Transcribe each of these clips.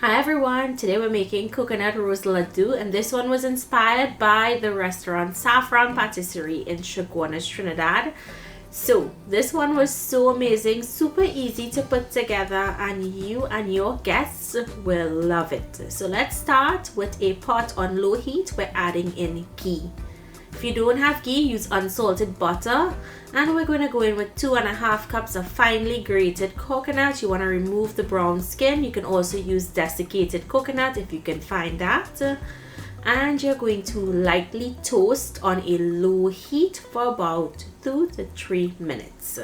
Hi everyone, today we're making coconut rose laddu, and this one was inspired by the restaurant Saffron Patisserie in Chaguanas, Trinidad. So this one was so amazing, super easy to put together, and you and your guests will love it. So let's start with a pot on low heat. We're adding in ghee. If you don't have ghee, use unsalted butter, and we're going to go in with 2.5 cups of finely grated coconut. You want to remove the brown skin. You can also use desiccated coconut if you can find that, and you're going to lightly toast on a low heat for about 2 to 3 minutes.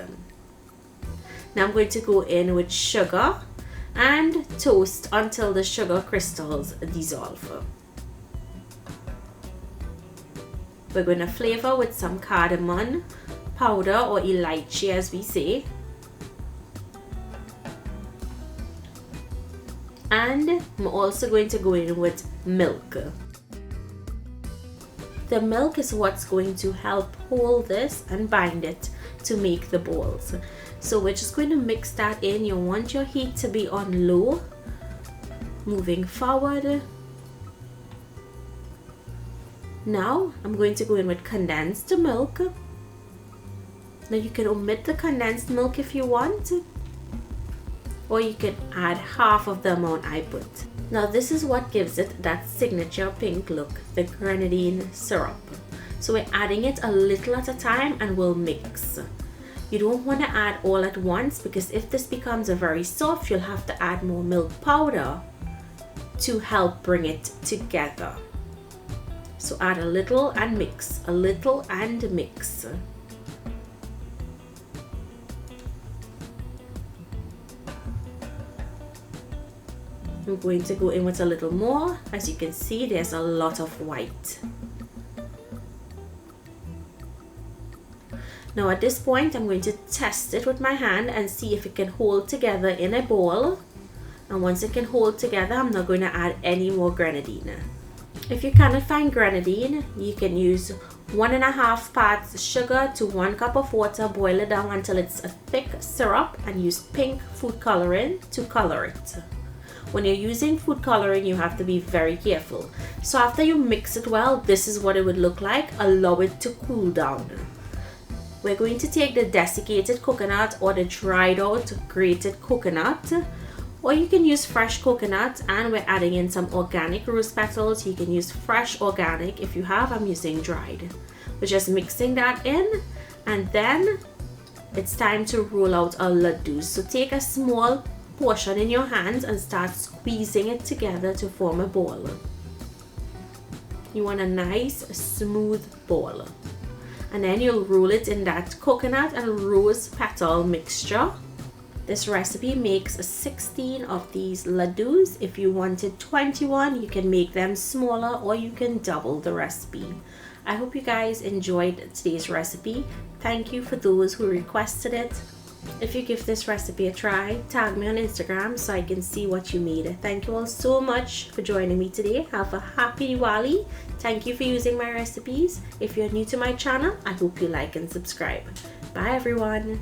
Now I'm going to go in with sugar and toast until the sugar crystals dissolve. We're going to flavor with some cardamon powder, or elaichi as we say. And I'm also going to go in with milk. The milk is what's going to help hold this and bind it to make the balls. So we're just going to mix that in. You want your heat to be on low. Moving forward. Now I'm going to go in with condensed milk. Now you can omit the condensed milk if you want, or you can add half of the amount I put. Now this is what gives it that signature pink look, the grenadine syrup. So we're adding it a little at a time and we'll mix. You don't want to add all at once, because if this becomes very soft, you'll have to add more milk powder to help bring it together. So add a little and mix, a little and mix. I'm going to go in with a little more. As you can see, there's a lot of white. Now at this point, I'm going to test it with my hand and see if it can hold together in a bowl. And once it can hold together, I'm not going to add any more grenadine. If you cannot find grenadine, you can use 1.5 parts sugar to 1 cup of water. Boil it down until it's a thick syrup, and use pink food coloring to color it. When you're using food coloring, you have to be very careful. So after you mix it well, this is what it would look like. Allow it to cool down. We're going to take the desiccated coconut or the dried out grated coconut, or you can use fresh coconut, and we're adding in some organic rose petals. You can use fresh organic if you have. I'm using dried. We're just mixing that in, and then it's time to roll out our laddus. So take a small portion in your hands and start squeezing it together to form a ball. You want a nice smooth ball, and then you'll roll it in that coconut and rose petal mixture. This recipe makes 16 of these laddus. If you wanted 21, you can make them smaller, or you can double the recipe. I hope you guys enjoyed today's recipe. Thank you for those who requested it. If you give this recipe a try, tag me on Instagram so I can see what you made. Thank you all so much for joining me today. Have a happy Diwali. Thank you for using my recipes. If you're new to my channel, I hope you like and subscribe. Bye everyone.